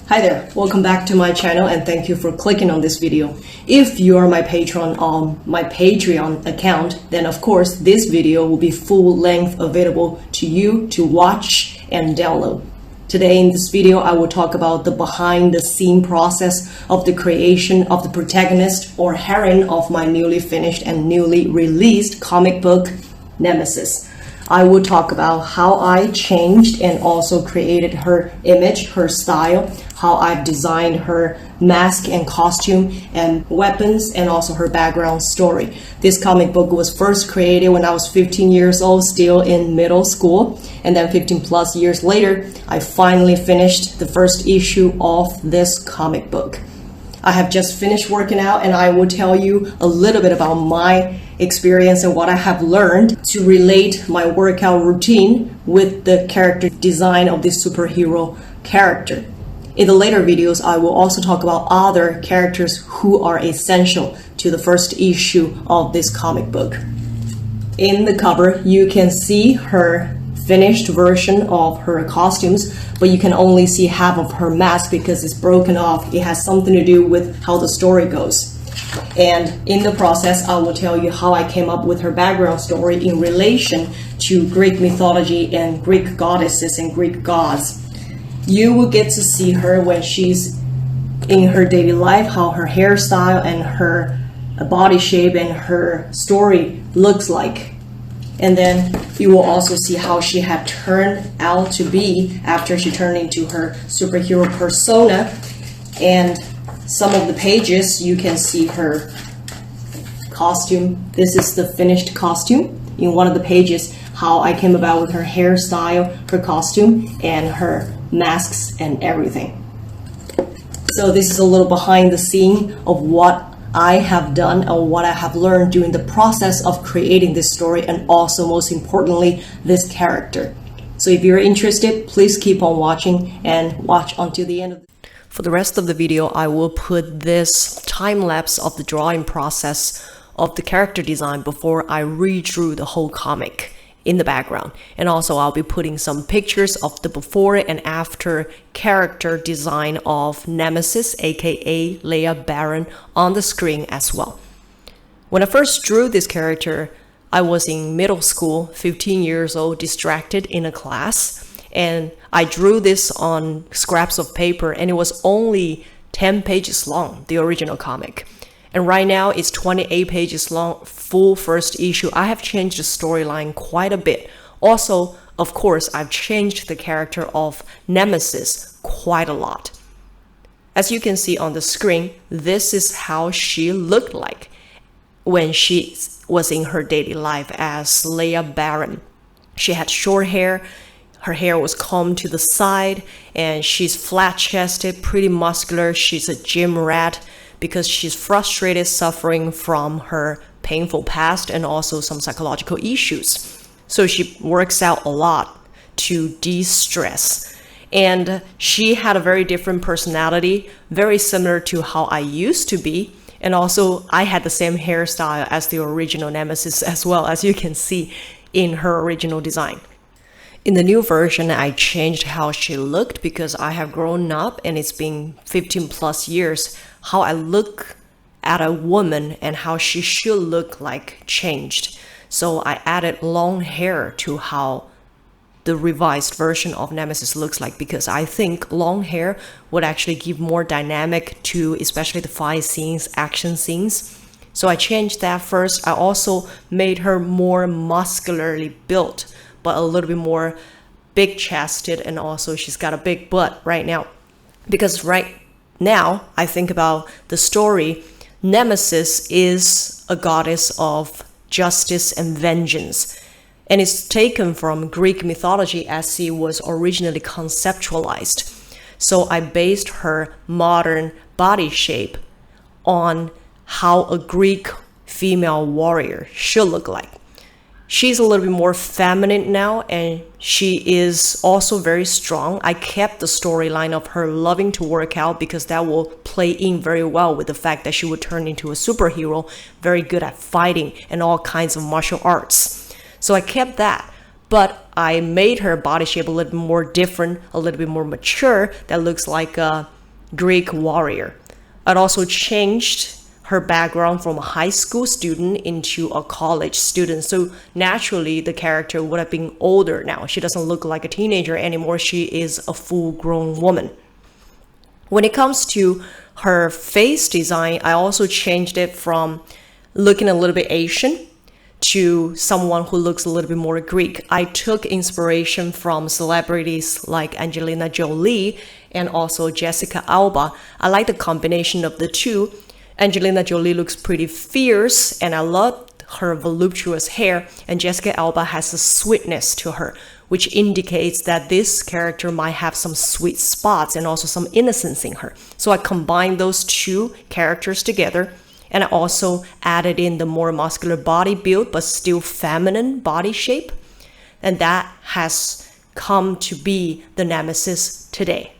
Hi there, welcome back to my channel and thank you for clicking on this video. If you are my patron on my Patreon account, then of course this video will be full length available to you to watch and download. Today in this video, I will talk about the behind the scene process of the creation of the protagonist or heroine of my newly finished and newly released comic book, Nemesis. I will talk about how I changed and also created her image, her style, how I've designed her mask and costume and weapons, and also her background story. This comic book was first created when I was 15 years old, still in middle school, and then 15 plus years later, I finally finished the first issue of this comic book. I have just finished working out and I will tell you a little bit about my experience and what I have learned to relate my workout routine with the character design of this superhero character. In the later videos, I will also talk about other characters who are essential to the first issue of this comic book. In the cover, you can see her finished version of her costumes, but you can only see half of her mask because it's broken off. It has something to do with how the story goes. And in the process, I will tell you how I came up with her background story in relation to Greek mythology and Greek goddesses and Greek gods. You will get to see her when she's in her daily life, how her hairstyle and her body shape and her story looks like. And then you will also see how she had turned out to be after she turned into her superhero persona. And some of the pages, you can see her costume. This is the finished costume. In one of the pages, how I came about with her hairstyle, her costume, and her masks and everything. So this is a little behind the scene of what I have done and what I have learned during the process of creating this story, and also most importantly, this character. So if you're interested, please keep on watching and watch until the end of the For the rest of the video, I will put this time lapse of the drawing process of the character design before I redrew the whole comic in the background. And also I'll be putting some pictures of the before and after character design of Nemesis, aka Leia Baron, on the screen as well. When I first drew this character, I was in middle school, 15 years old, distracted in a class, and I drew this on scraps of paper, and it was only 10 pages long, the original comic. And right now it's 28 pages long, full first issue. I have changed the storyline quite a bit. Also, of course, I've changed the character of Nemesis quite a lot. As you can see on the screen, this is how she looked like when she was in her daily life as Leia Baron. She had short hair. Her hair was combed to the side, and she's flat-chested, pretty muscular. She's a gym rat because she's frustrated, suffering from her painful past and also some psychological issues. So she works out a lot to de-stress. And she had a very different personality, very similar to how I used to be. And also I had the same hairstyle as the original Nemesis as well, as you can see in her original design. In the new version, I changed how she looked because I have grown up and it's been 15 plus years. How I look at a woman and how she should look like changed. So I added long hair to how the revised version of Nemesis looks like, because I think long hair would actually give more dynamic to especially the fight scenes, action scenes. So I changed that first. I also made her more muscularly built, but a little bit more big chested, and also she's got a big butt right now. Because right now I think about the story, Nemesis is a goddess of justice and vengeance, and it's taken from Greek mythology as it was originally conceptualized. So I based her modern body shape on how a Greek female warrior should look like. She's a little bit more feminine now, and she is also very strong. I kept the storyline of her loving to work out because that will play in very well with the fact that she would turn into a superhero, very good at fighting and all kinds of martial arts. So I kept that, but I made her body shape a little bit more different, a little bit more mature, that looks like a Greek warrior. I'd also changed her background from a high school student into a college student. So naturally, the character would have been older now. She doesn't look like a teenager anymore. She is a full-grown woman. When it comes to her face design, I also changed it from looking a little bit Asian to someone who looks a little bit more Greek. I took inspiration from celebrities like Angelina Jolie and also Jessica Alba. I like the combination of the two. Angelina Jolie looks pretty fierce, and I love her voluptuous hair, and Jessica Alba has a sweetness to her, which indicates that this character might have some sweet spots and also some innocence in her. So I combined those two characters together, and I also added in the more muscular body build but still feminine body shape, and that has come to be the Nemesis today.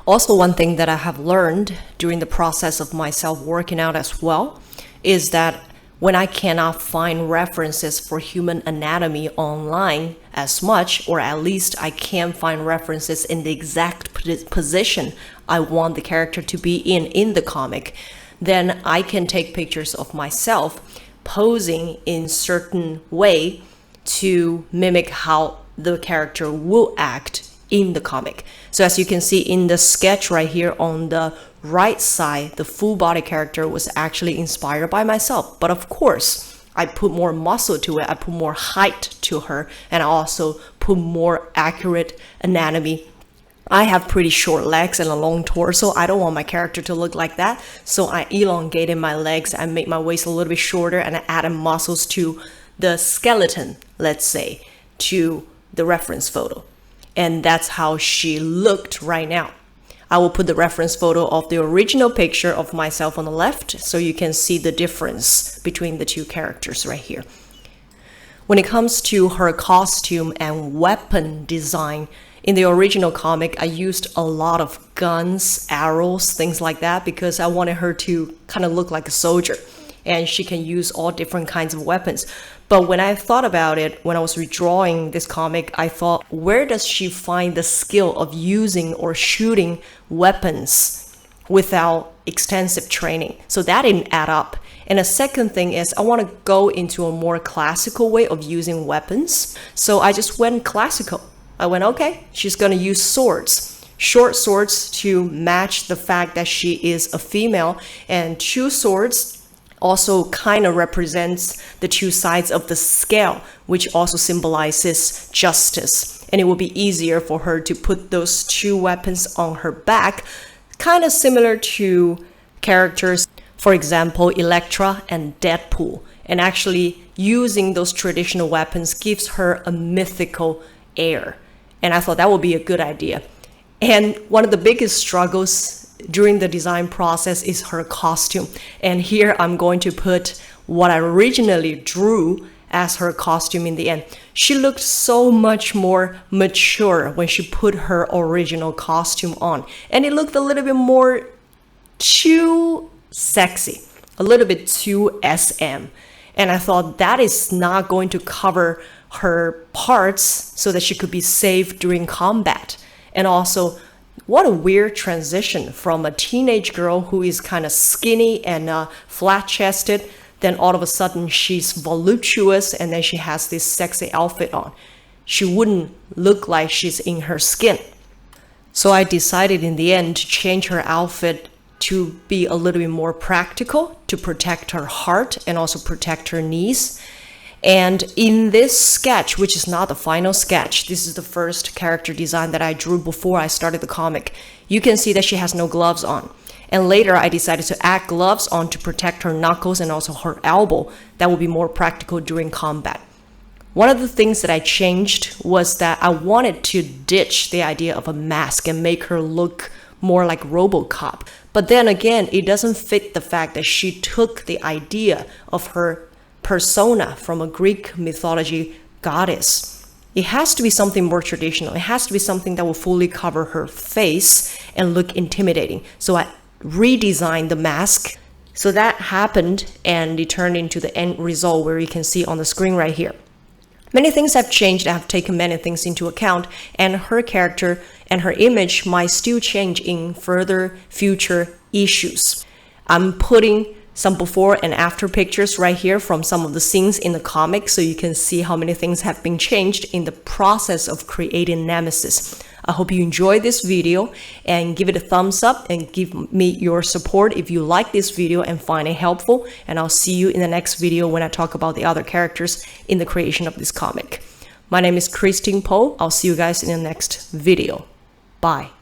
Also, one thing that I have learned during the process of myself working out as well is that when I cannot find references for human anatomy online as much, or at least I can find references in the exact position I want the character to be in the comic, then I can take pictures of myself posing in certain way to mimic how the character will act in the comic. So as you can see in the sketch right here on the right side, the full body character was actually inspired by myself. But of course, I put more muscle to it, I put more height to her, and I also put more accurate anatomy. I have pretty short legs and a long torso. I don't want my character to look like that. So I elongated my legs, I made my waist a little bit shorter, and I added muscles to the skeleton, let's say, to the reference photo. And that's how she looked right now. I will put the reference photo of the original picture of myself on the left so you can see the difference between the two characters right here. When it comes to her costume and weapon design, in the original comic, I used a lot of guns, arrows, things like that, because I wanted her to kind of look like a soldier, and she can use all different kinds of weapons. But when I thought about it, when I was redrawing this comic, I thought, where does she find the skill of using or shooting weapons without extensive training? So that didn't add up. And the second thing is, I want to go into a more classical way of using weapons. So I just went classical. I went, okay, she's going to use swords. Short swords to match the fact that she is a female, and two swords also kind of represents the two sides of the scale, which also symbolizes justice. And it will be easier for her to put those two weapons on her back, kind of similar to characters, for example, Elektra and Deadpool. And actually using those traditional weapons gives her a mythical air. And I thought that would be a good idea. And one of the biggest struggles during the design process is her costume. And here I'm going to put what I originally drew as her costume in the end. She looked so much more mature when she put her original costume on. And it looked a little bit more too sexy, a little bit too SM. And I thought that is not going to cover her parts so that she could be safe during combat. And also, what a weird transition from a teenage girl who is kind of skinny and flat-chested, then all of a sudden she's voluptuous and then she has this sexy outfit on. She wouldn't look like she's in her skin. So I decided in the end to change her outfit to be a little bit more practical, to protect her heart and also protect her knees. And in this sketch, which is not the final sketch, this is the first character design that I drew before I started the comic, you can see that she has no gloves on. And later I decided to add gloves on to protect her knuckles and also her elbow. That would be more practical during combat. One of the things that I changed was that I wanted to ditch the idea of a mask and make her look more like RoboCop. But then again, it doesn't fit the fact that she took the idea of her persona from a Greek mythology goddess. It has to be something more traditional. It has to be something that will fully cover her face and look intimidating. So I redesigned the mask. So that happened, and it turned into the end result where you can see on the screen right here. Many things have changed. I have taken many things into account, and her character and her image might still change in further future issues. I'm putting some before and after pictures right here from some of the scenes in the comic so you can see how many things have been changed in the process of creating Nemesis. I hope you enjoyed this video and give it a thumbs up and give me your support if you like this video and find it helpful. And I'll see you in the next video when I talk about the other characters in the creation of this comic. My name is Christine Poe. I'll see you guys in the next video. Bye.